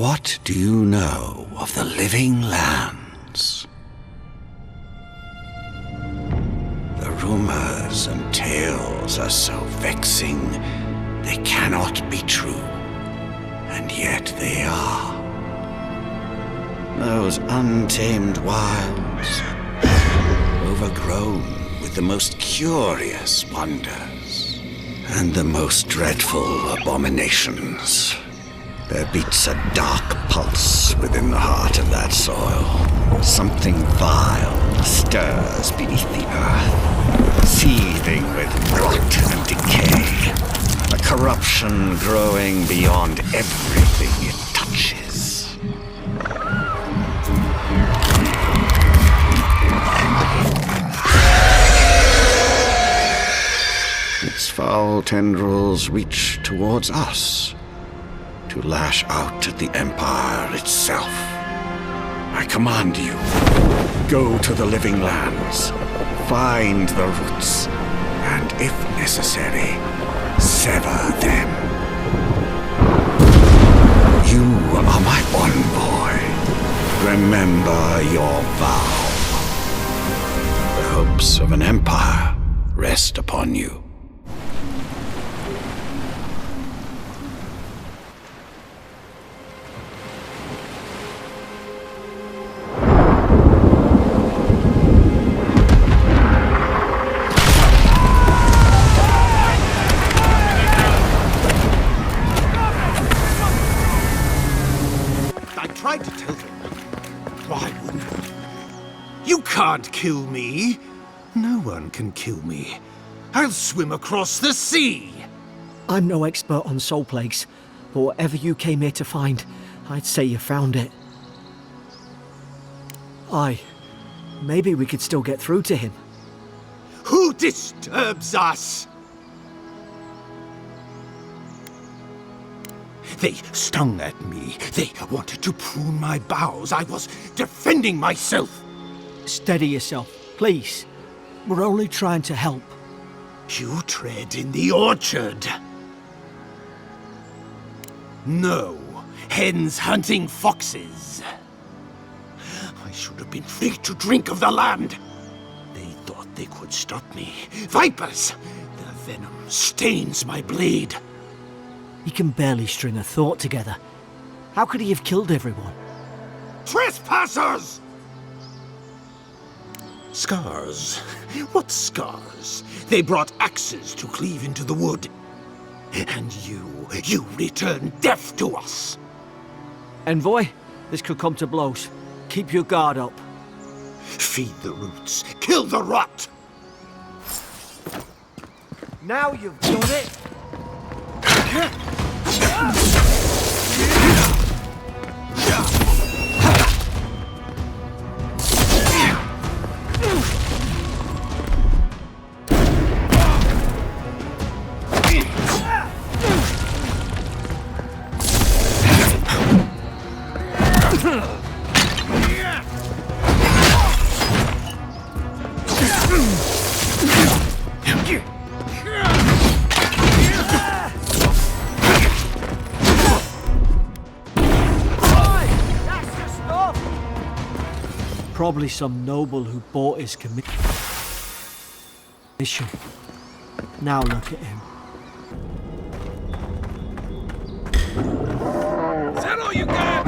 What do you know of the living lands? The rumors and tales are so vexing, they cannot be true, and yet they are. Those untamed wilds, overgrown with the most curious wonders and the most dreadful abominations. There beats a dark pulse within the heart of that soil. Something vile stirs beneath the earth, seething with rot and decay. A corruption growing beyond everything it touches. Its foul tendrils reach towards us, to lash out at the Empire itself. I command you, go to the living lands, find the roots, and if necessary, sever them. You are my one boy. Remember your vow. The hopes of an empire rest upon you. Can't kill me. No one can kill me. I'll swim across the sea. I'm no expert on soul plagues, but whatever you came here to find, I'd say you found it. Maybe we could still get through to him. Who disturbs us? They stung at me. They wanted to prune my boughs. I was defending myself. Steady yourself, please. We're only trying to help. You tread in the orchard. No, hens hunting foxes. I should have been free to drink of the land. They thought they could stop me. Vipers! Their venom stains my blade. He can barely string a thought together. How could he have killed everyone? Trespassers! Scars? What scars? They brought axes to cleave into the wood. And you returned death to us. Envoy, this could come to blows. Keep your guard up. Feed the roots. Kill the rot! Now you've done it! Probably some noble who bought his commission. Now look at him. Is that all you got?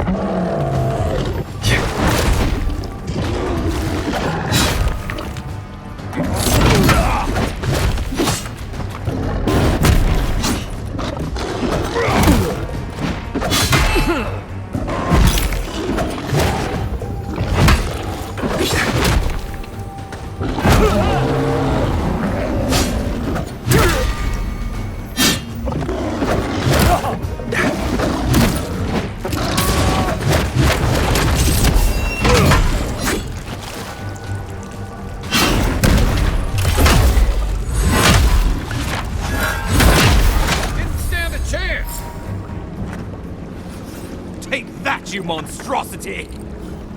You monstrosity!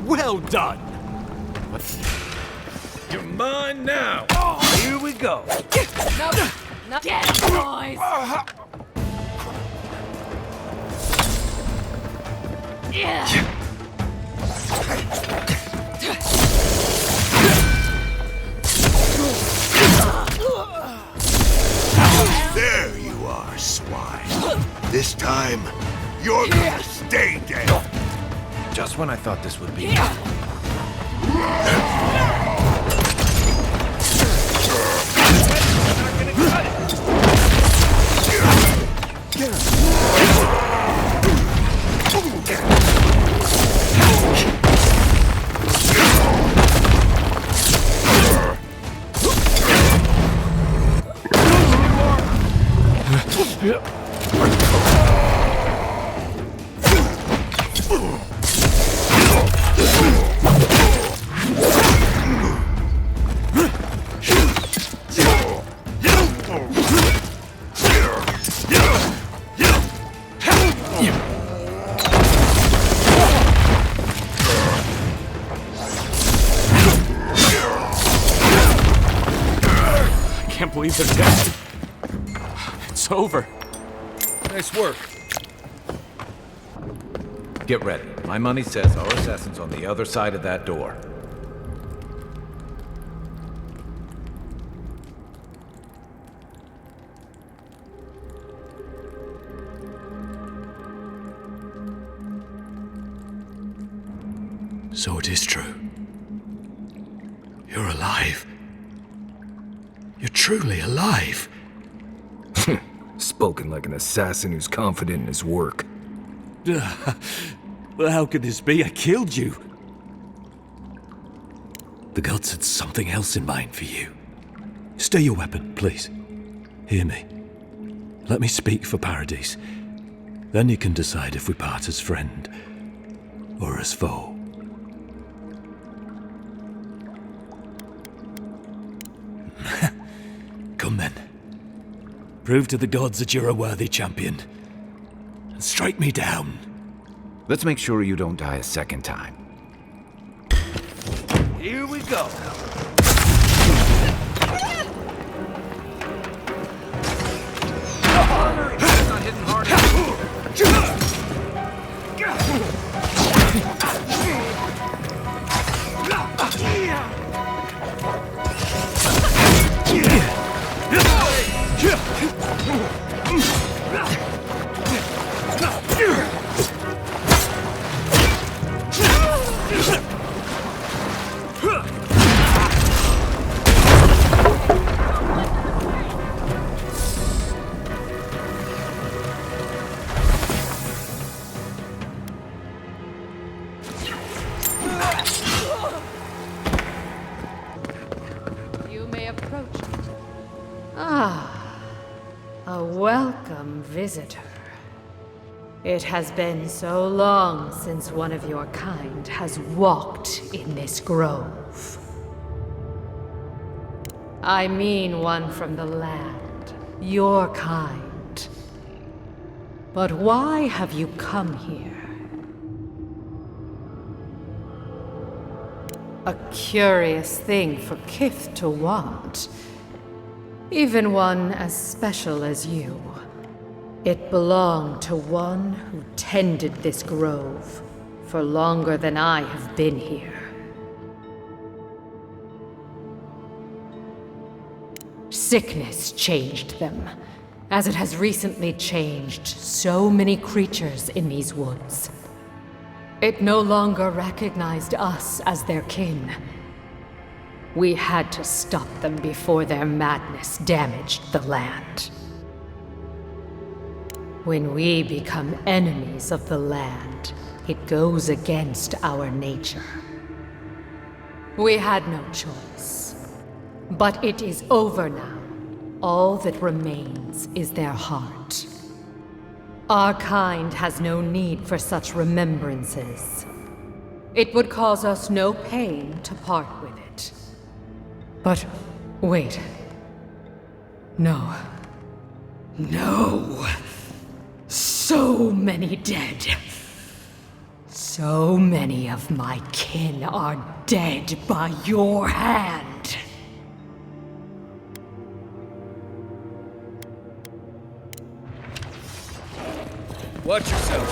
Well done! You're mine now! Oh, here we go! No, get it, boys! There you are, swine. This time, you're gonna stay dead. Just when I thought this would be. Can't believe they're dead. It's over. Nice work. Get ready. My money says our assassin's on the other side of that door. So it is true. You're alive. You're truly alive. Spoken like an assassin who's confident in his work. Well, how could this be? I killed you. The gods had something else in mind for you. Stay your weapon, please. Hear me. Let me speak for Paradise. Then you can decide if we part as friend or as foe. Come then. Prove to the gods that you're a worthy champion. And strike me down. Let's make sure you don't die a second time. Here we go. Not hitting hard. You may approach. Ah, a welcome visitor. It has been so long since one of your kind has walked in this grove. I mean one from the land, your kind. But why have you come here? A curious thing for Kith to want. Even one as special as you. It belonged to one who tended this grove for longer than I have been here. Sickness changed them, as it has recently changed so many creatures in these woods. It no longer recognized us as their kin. We had to stop them before their madness damaged the land. When we become enemies of the land, it goes against our nature. We had no choice. But it is over now. All that remains is their heart. Our kind has no need for such remembrances. It would cause us no pain to part with it. But wait. No. No. So many dead. So many of my kin are dead by your hand. Watch yourself.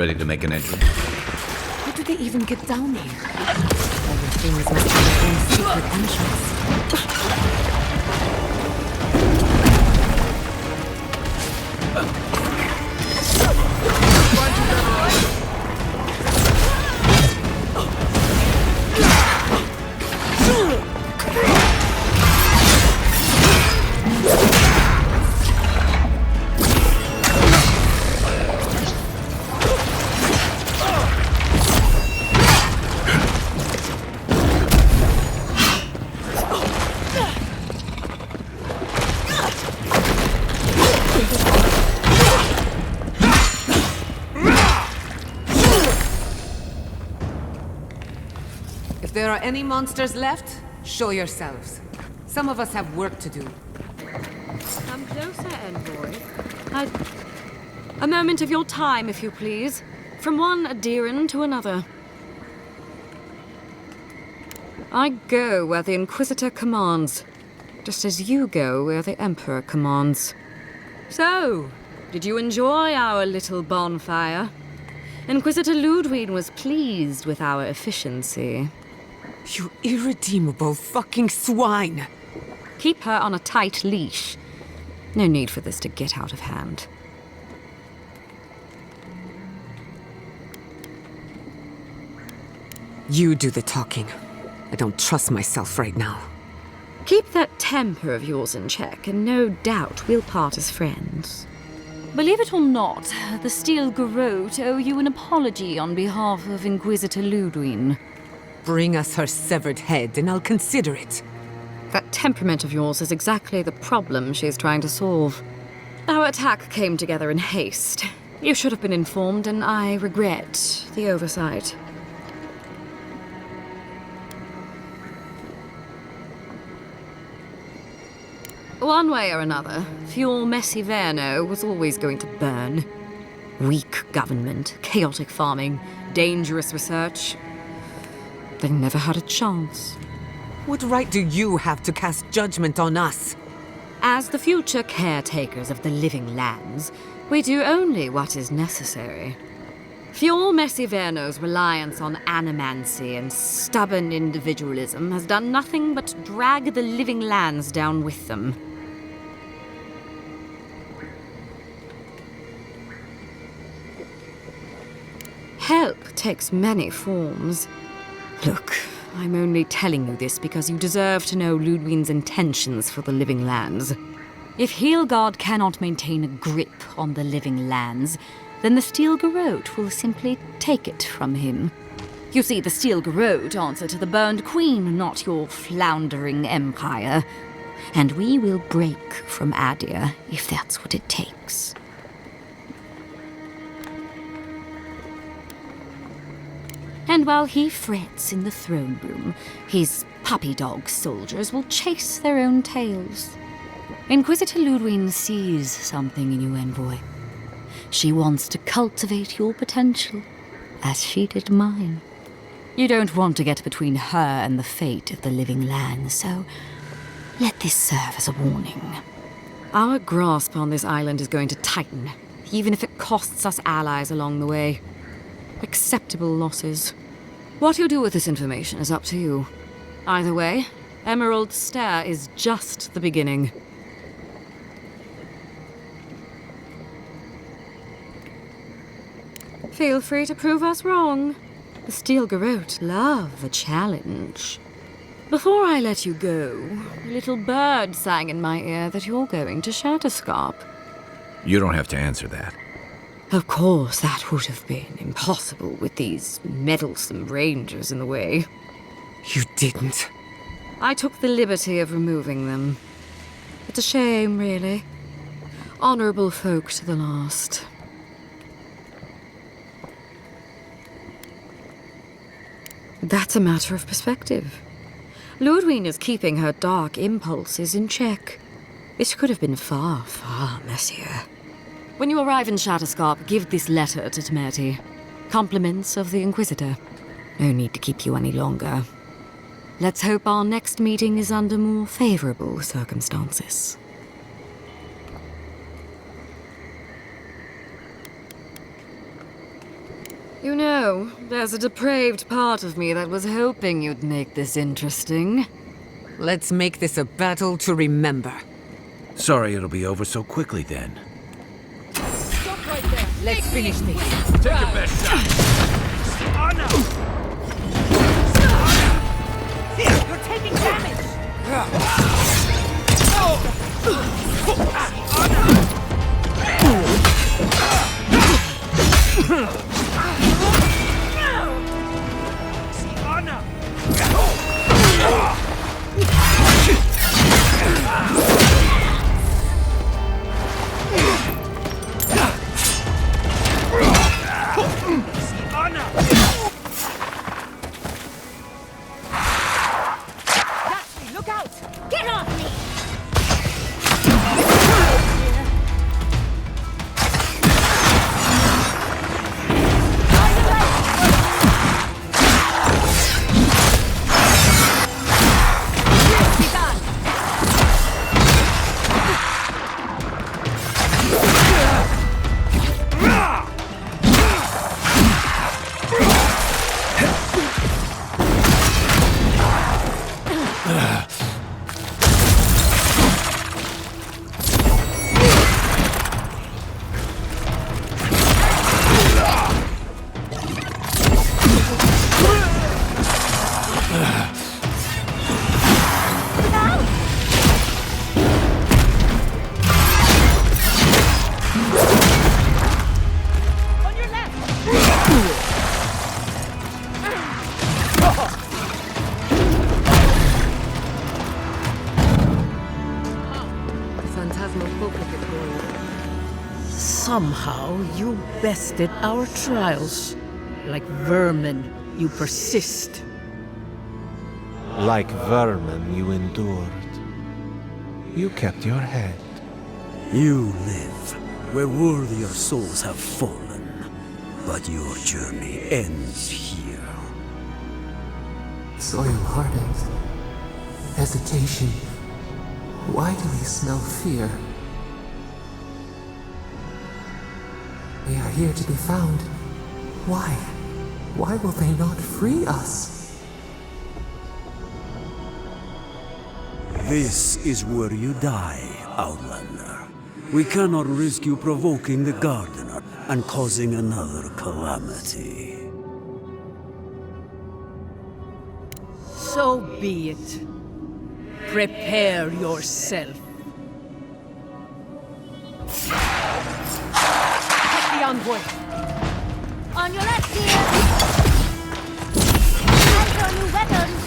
ready to make an entry. How did they even get down here? All the things must have their own secret entrance. If there are any monsters left, show yourselves. Some of us have work to do. Come closer, envoy. A moment of your time, if you please. From one adherent to another. I go where the Inquisitor commands, just as you go where the Emperor commands. So, did you enjoy our little bonfire? Inquisitor Lodwyn was pleased with our efficiency. You irredeemable fucking swine! Keep her on a tight leash. No need for this to get out of hand. You do the talking. I don't trust myself right now. Keep that temper of yours in check, and no doubt we'll part as friends. Believe it or not, the Steel Garrote owe you an apology on behalf of Inquisitor Lodwyn. Bring us her severed head, and I'll consider it. That temperament of yours is exactly the problem she's trying to solve. Our attack came together in haste. You should have been informed, and I regret the oversight. One way or another, Fuel Messiverno was always going to burn. Weak government, chaotic farming, dangerous research. They never had a chance. What right do you have to cast judgment on us? As the future caretakers of the living lands, we do only what is necessary. Fuel Messiverno's reliance on animancy and stubborn individualism has done nothing but drag the living lands down with them. Help takes many forms. Look, I'm only telling you this because you deserve to know Lodwyn's intentions for the living lands. If Heelgard cannot maintain a grip on the living lands, then the Steel Garrote will simply take it from him. You see, the Steel Garrote answer to the burned queen, not your floundering empire. And we will break from Adir if that's what it takes. And while he frets in the throne room, his puppy dog soldiers will chase their own tails. Inquisitor Lodwyn sees something in you, envoy. She wants to cultivate your potential, as she did mine. You don't want to get between her and the fate of the living land, so let this serve as a warning. Our grasp on this island is going to tighten, even if it costs us allies along the way. Acceptable losses. What you do with this information is up to you. Either way, Emerald Stair is just the beginning. Feel free to prove us wrong. The Steel Garrote love a challenge. Before I let you go, a little bird sang in my ear that you're going to Shatterscarp. You don't have to answer that. Of course, that would have been impossible with these meddlesome rangers in the way. You didn't. I took the liberty of removing them. It's a shame, really. Honorable folk to the last. That's a matter of perspective. Lodwyn is keeping her dark impulses in check. This could have been far, far messier. When you arrive in Shatterscarp, give this letter to Temerity. Compliments of the Inquisitor. No need to keep you any longer. Let's hope our next meeting is under more favorable circumstances. You know, there's a depraved part of me that was hoping you'd make this interesting. Let's make this a battle to remember. Sorry it'll be over so quickly then. Stop right there! Let's finish this. Take your best shot. Anna! Here, you're taking damage! Look out! Get off me! Somehow you bested our trials. Like vermin, you persist. Like vermin, you endured. You kept your head. You live where worthier souls have fallen, but your journey ends here. Soil hardened. Hesitation. Why do we smell fear? We are here to be found. Why? Why will they not free us? This is where you die, Outlander. We cannot risk you provoking the Gardener and causing another calamity. So be it. Prepare yourself. Take the envoy! On your left, dear! Hands on your weapons!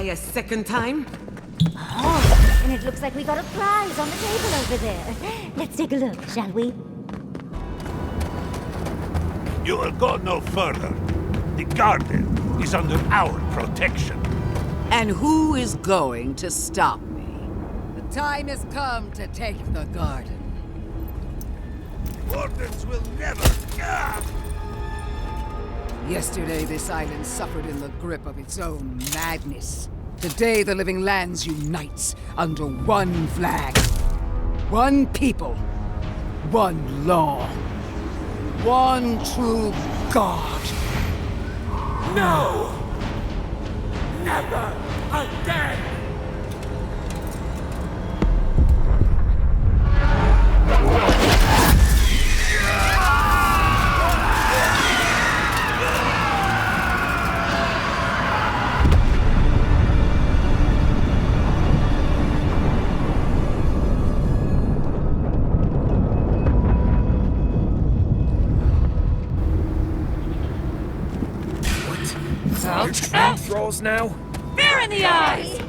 A second time? Oh, and it looks like we got a prize on the table over there. Let's take a look, shall we? You will go no further. The garden is under our protection. And who is going to stop me? The time has come to take the garden. Wardens will never... Yesterday, this island suffered in the grip of its own madness. Today, the living lands unites under one flag. One people. One law. One true God. No! Never again! balls now? Fear in the eyes!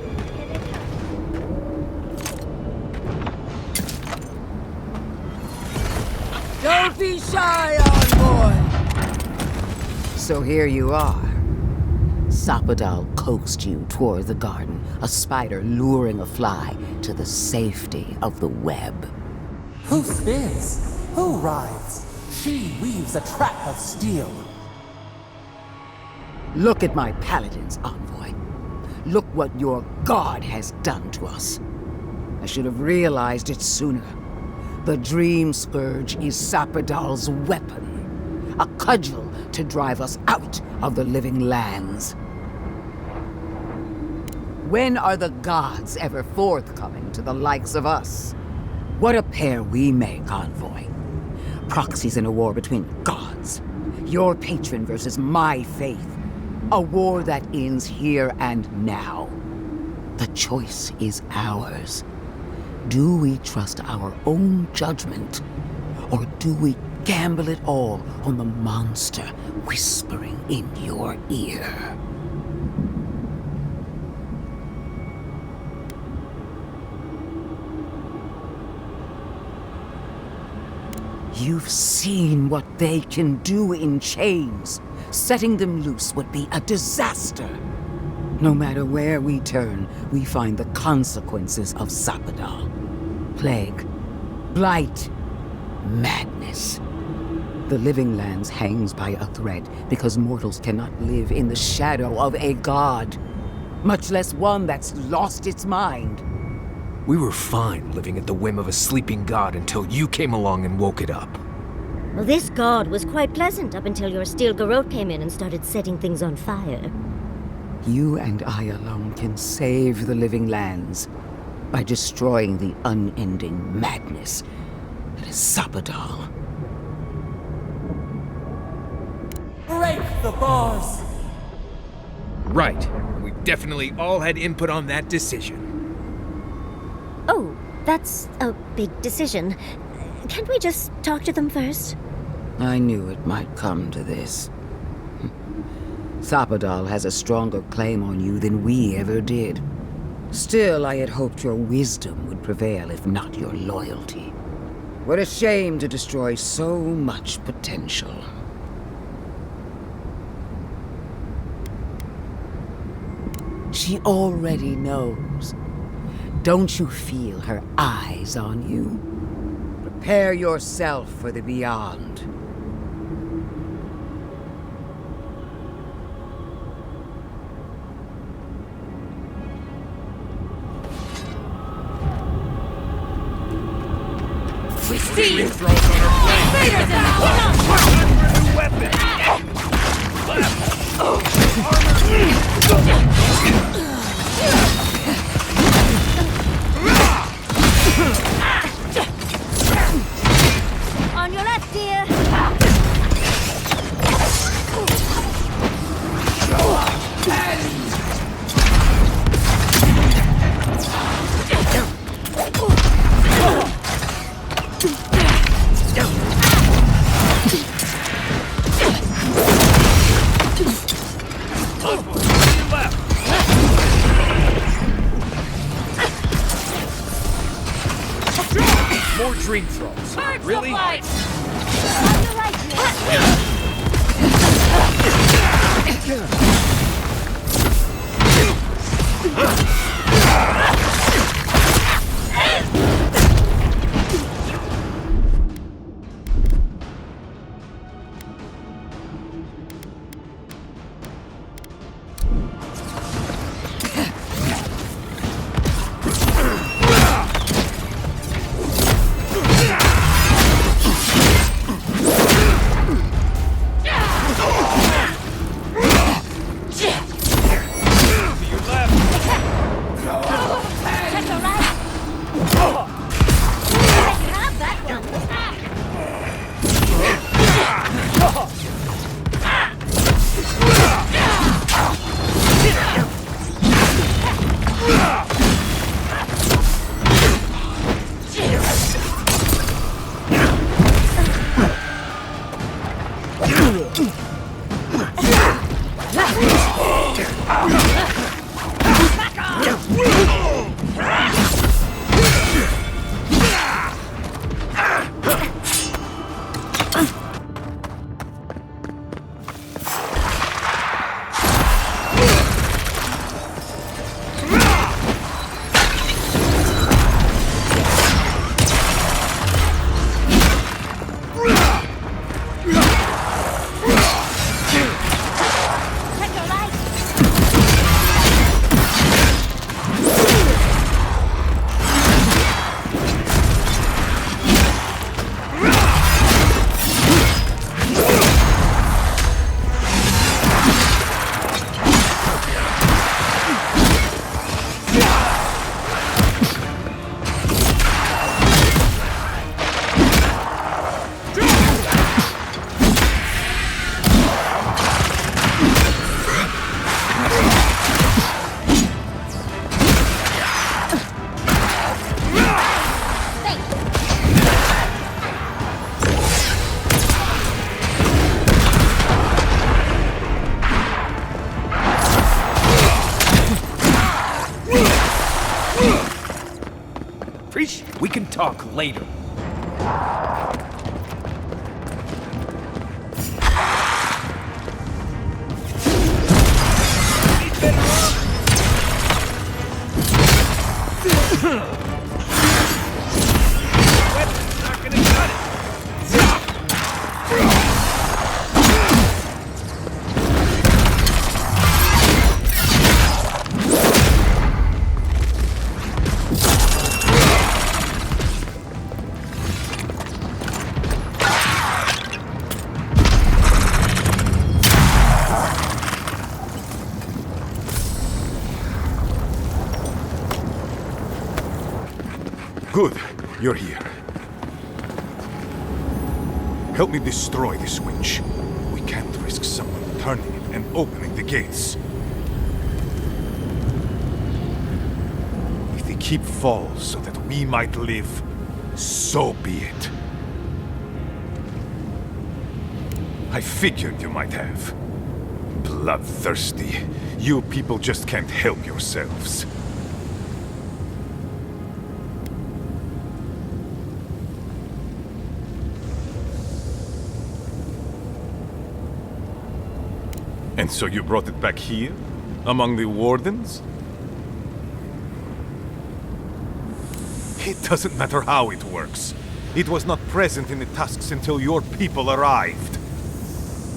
Don't be shy, envoy! So here you are. Sapadal coaxed you toward the garden, a spider luring a fly to the safety of the web. Who spins? Who rides? She weaves a trap of steel. Look at my paladins, envoy. Look what your god has done to us. I should have realized it sooner. The Dream Scourge is Sapadal's weapon, a cudgel to drive us out of the living lands. When are the gods ever forthcoming to the likes of us? What a pair we make, envoy. Proxies in a war between gods. Your patron versus my faith. A war that ends here and now. The choice is ours. Do we trust our own judgment, or do we gamble it all on the monster whispering in your ear? You've seen what they can do in chains. Setting them loose would be a disaster. No matter where we turn, we find the consequences of Sapadal. Plague, blight, madness. The living lands hangs by a thread because mortals cannot live in the shadow of a god, much less one that's lost its mind. We were fine living at the whim of a sleeping god until you came along and woke it up. Well, this god was quite pleasant up until your steel garrote came in and started setting things on fire. You and I alone can save the living lands by destroying the unending madness that is Sapadal. Break the bars! Right. We definitely all had input on that decision. Oh, that's a big decision. Can't we just talk to them first? I knew it might come to this. Sapadal has a stronger claim on you than we ever did. Still, I had hoped your wisdom would prevail, if not your loyalty. What a shame to destroy so much potential. She already knows. Don't you feel her eyes on you? Prepare yourself for the beyond. We see you! Throws on our plate. Leaders in New weapon. On your left, dear! More Dreamthralls. Really? can talk later. Good, you're here. Help me destroy this witch. We can't risk someone turning it and opening the gates. If the keep falls so that we might live, so be it. I figured you might have. Bloodthirsty. You people just can't help yourselves. And so you brought it back here? Among the wardens? It doesn't matter how it works. It was not present in the tusks until your people arrived.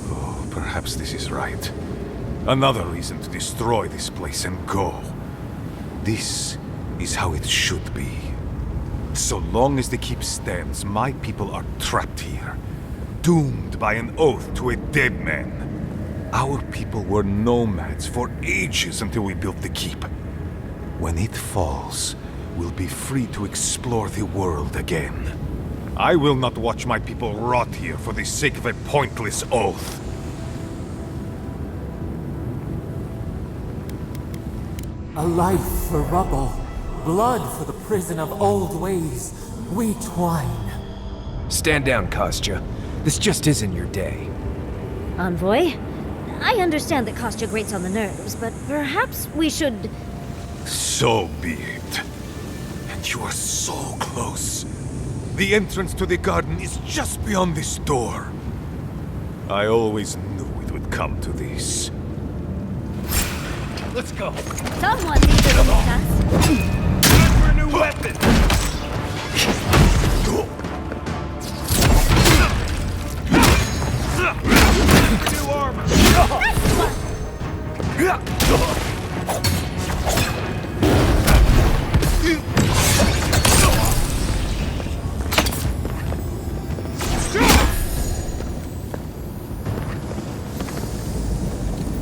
Oh, perhaps this is right. Another reason to destroy this place and go. This is how it should be. So long as the keep stands, my people are trapped here. Doomed by an oath to a dead man. Our people were nomads for ages until we built the keep. When it falls, we'll be free to explore the world again. I will not watch my people rot here for the sake of a pointless oath. A life for rubble, blood for the prison of old ways. We twine. Stand down, Kostya. This just isn't your day. Envoy? I understand that Kostya grates on the nerves, but perhaps we should... So be it. And you are so close. The entrance to the garden is just beyond this door. I always knew it would come to this. Let's go. Someone needs to us. Time for a new weapon. New armor.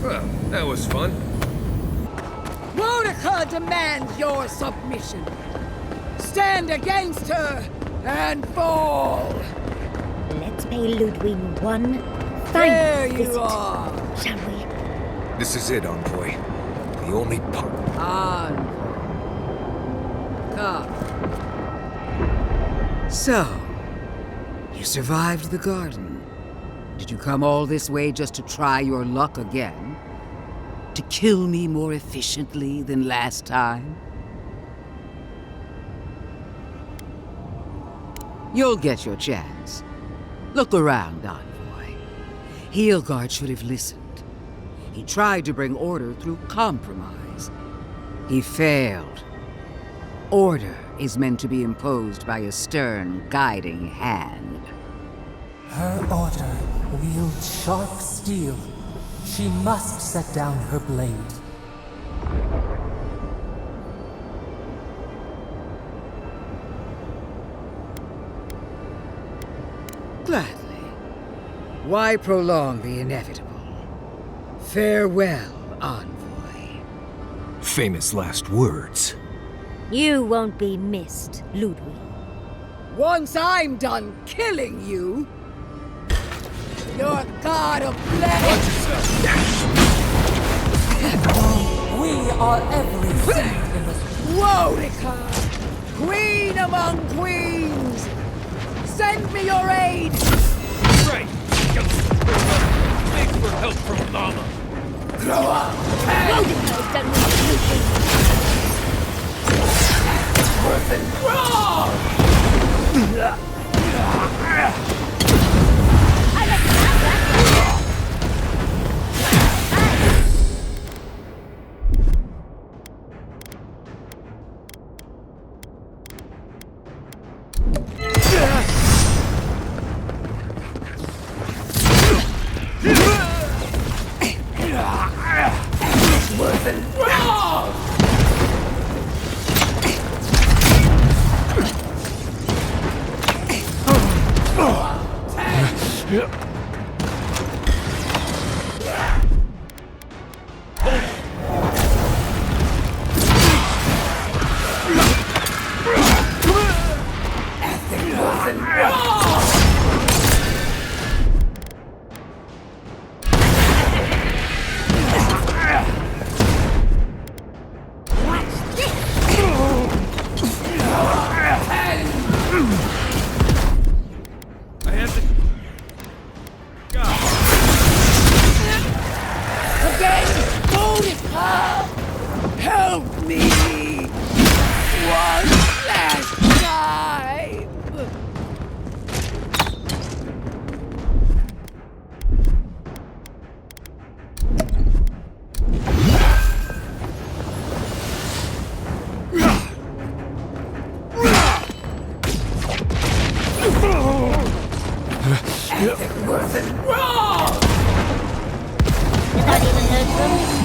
Well, that was fun. Boudica demands your submission. Stand against her and fall. Let's pay Lodwyn one There final you visit, are. shall we? This is it, Envoy. The only part. Come. So, you survived the garden. Did you come all this way just to try your luck again? To kill me more efficiently than last time? You'll get your chance. Look around, Envoy. Heelguard should have listened. He tried to bring order through compromise. He failed. Order is meant to be imposed by a stern, guiding hand. Her order wields sharp steel. She must set down her blade. Gladly. Why prolong the inevitable? Farewell, Envoy. Famous last words. You won't be missed, Lodwyn. Once I'm done killing you, your god of blood. We are everything in this. Boudica, queen among queens, send me your aid. Right. Beg for help from Mama. Grow up. Boudica's done with Lodwyn. Worth it. Help me! One last time! It wasn't wrong! Did that even hurt them?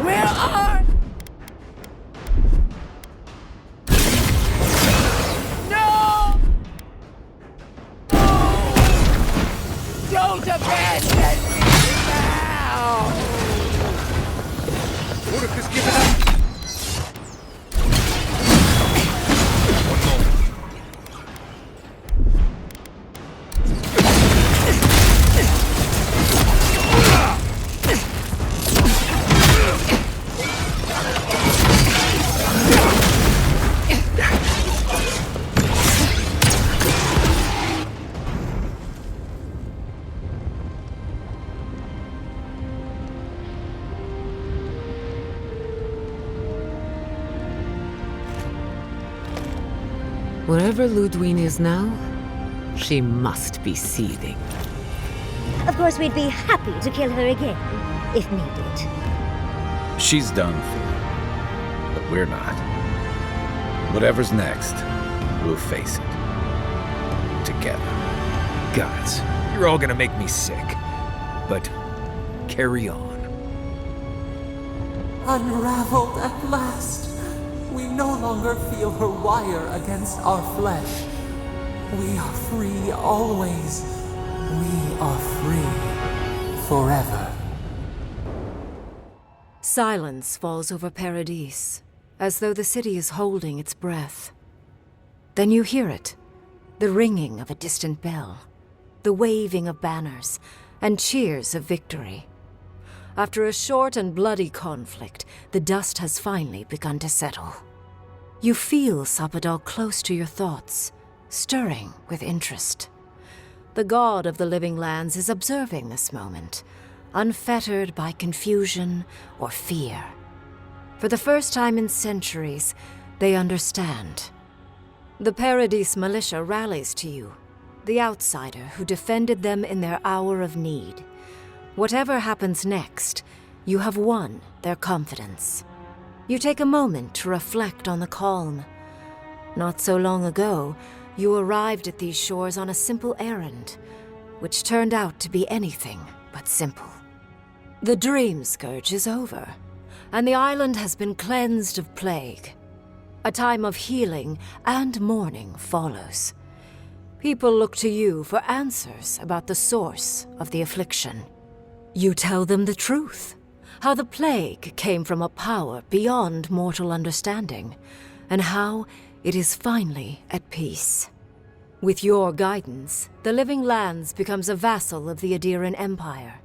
Where are... No! Don't abandon me now! Orc has given up! One moment. Wherever Lodwyn is now, she must be seething. Of course, we'd be happy to kill her again, if needed. She's done for, but we're not. Whatever's next, we'll face it. Together. Gods, you're all gonna make me sick. But carry on. Unraveled at last. We no longer feel her wire against our flesh. We are free always. We are free forever. Silence falls over Paradis, as though the city is holding its breath. Then you hear it, the ringing of a distant bell, the waving of banners, and cheers of victory. After a short and bloody conflict, the dust has finally begun to settle. You feel Sapadal close to your thoughts, stirring with interest. The god of the living lands is observing this moment, unfettered by confusion or fear. For the first time in centuries, they understand. The Paradis militia rallies to you, the outsider who defended them in their hour of need. Whatever happens next, you have won their confidence. You take a moment to reflect on the calm. Not so long ago, you arrived at these shores on a simple errand, which turned out to be anything but simple. The Dream Scourge is over, and the island has been cleansed of plague. A time of healing and mourning follows. People look to you for answers about the source of the affliction. You tell them the truth, how the plague came from a power beyond mortal understanding, and how it is finally at peace. With your guidance, the Living Lands becomes a vassal of the Adiran Empire.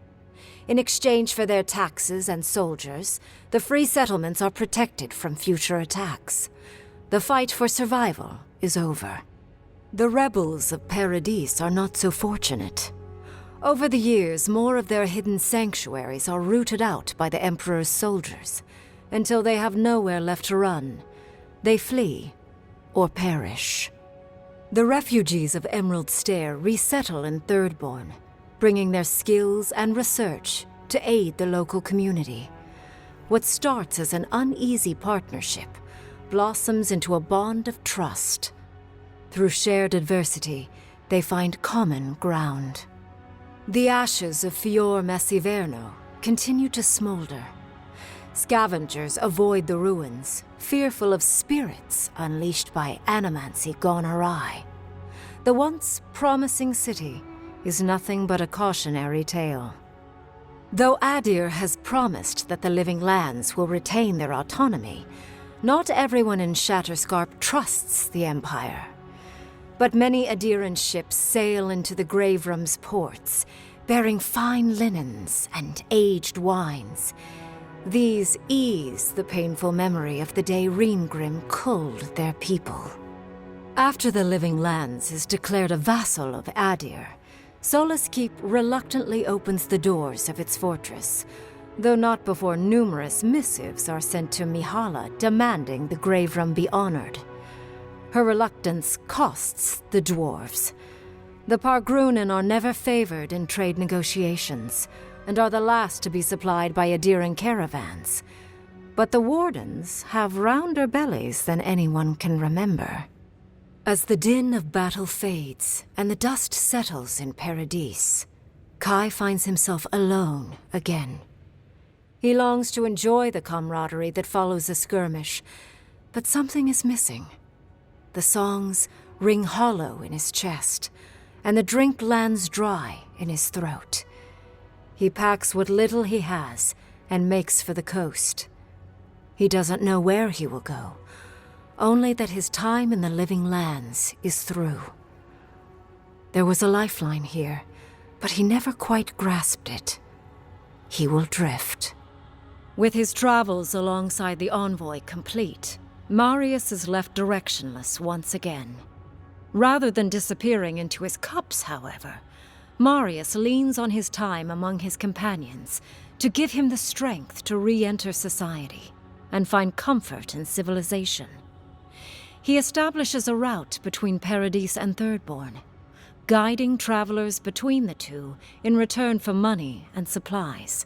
In exchange for their taxes and soldiers, the free settlements are protected from future attacks. The fight for survival is over. The rebels of Paradis are not so fortunate. Over the years, more of their hidden sanctuaries are rooted out by the Emperor's soldiers. Until they have nowhere left to run, they flee or perish. The refugees of Emerald Stair resettle in Thirdborn, bringing their skills and research to aid the local community. What starts as an uneasy partnership blossoms into a bond of trust. Through shared adversity, they find common ground. The ashes of Fior Messiverno continue to smolder. Scavengers avoid the ruins, fearful of spirits unleashed by animancy gone awry. The once promising city is nothing but a cautionary tale. Though Adir has promised that the Living Lands will retain their autonomy, not everyone in Shatterscarp trusts the Empire. But many Adiran ships sail into the Grave Room's ports, bearing fine linens and aged wines. These ease the painful memory of the day Reengrim culled their people. After the Living Lands is declared a vassal of Adir, Solace Keep reluctantly opens the doors of its fortress, though not before numerous missives are sent to Mihala demanding the Grave Room be honored. Her reluctance costs the dwarves. The Pargrunen are never favored in trade negotiations, and are the last to be supplied by Adiran caravans. But the Wardens have rounder bellies than anyone can remember. As the din of battle fades and the dust settles in Paradis, Kai finds himself alone again. He longs to enjoy the camaraderie that follows a skirmish, but something is missing. The songs ring hollow in his chest, and the drink lands dry in his throat. He packs what little he has and makes for the coast. He doesn't know where he will go, only that his time in the Living Lands is through. There was a lifeline here, but he never quite grasped it. He will drift. With his travels alongside the envoy complete, Marius is left directionless once again. Rather than disappearing into his cups, however, Marius leans on his time among his companions to give him the strength to re-enter society and find comfort in civilization. He establishes a route between Paradis and Thirdborn, guiding travelers between the two in return for money and supplies.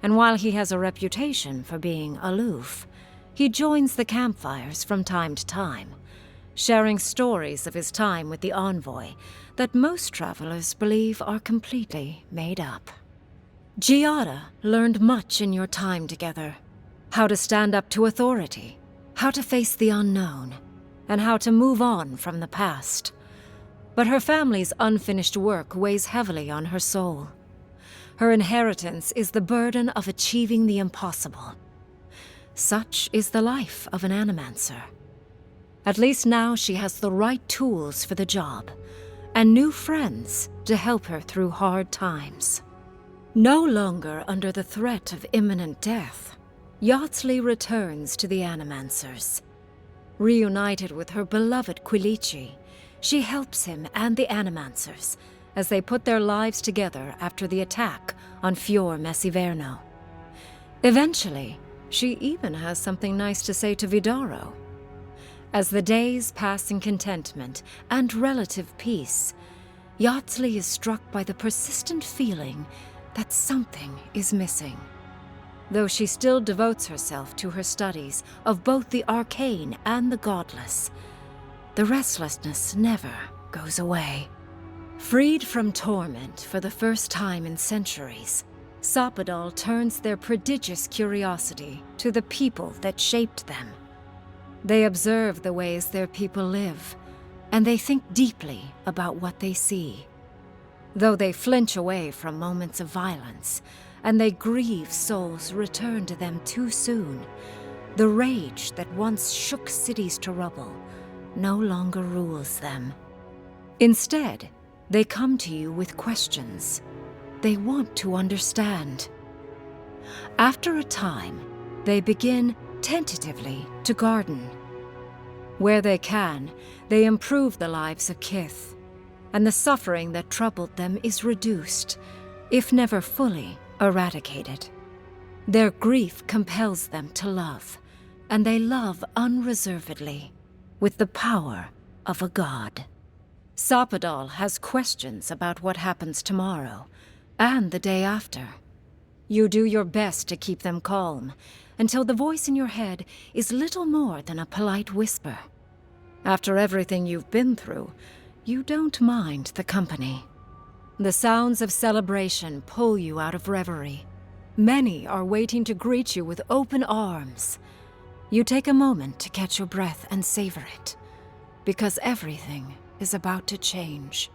And while he has a reputation for being aloof, he joins the campfires from time to time, sharing stories of his time with the envoy that most travelers believe are completely made up. Giada learned much in your time together. How to stand up to authority, how to face the unknown, and how to move on from the past. But her family's unfinished work weighs heavily on her soul. Her inheritance is the burden of achieving the impossible. Such is the life of an animancer. At least now she has the right tools for the job, and new friends to help her through hard times. No longer under the threat of imminent death, Yardsley returns to the Animancers. Reunited with her beloved Quilici, she helps him and the Animancers as they put their lives together after the attack on Fior Messiverno. Eventually, she even has something nice to say to Vidaro. As the days pass in contentment and relative peace, Yardsley is struck by the persistent feeling that something is missing. Though she still devotes herself to her studies of both the arcane and the godless, the restlessness never goes away. Freed from torment for the first time in centuries, Sopadal turns their prodigious curiosity to the people that shaped them. They observe the ways their people live, and they think deeply about what they see. Though they flinch away from moments of violence, and they grieve souls returned to them too soon, the rage that once shook cities to rubble no longer rules them. Instead, they come to you with questions. they want to understand. After a time, they begin tentatively to garden. Where they can, they improve the lives of Kith, and the suffering that troubled them is reduced, if never fully eradicated. Their grief compels them to love, and they love unreservedly, with the power of a god. Sapadal has questions about what happens tomorrow, and the day after. You do your best to keep them calm, until the voice in your head is little more than a polite whisper. After everything you've been through, you don't mind the company. The sounds of celebration pull you out of reverie. Many are waiting to greet you with open arms. You take a moment to catch your breath and savor it, because everything is about to change.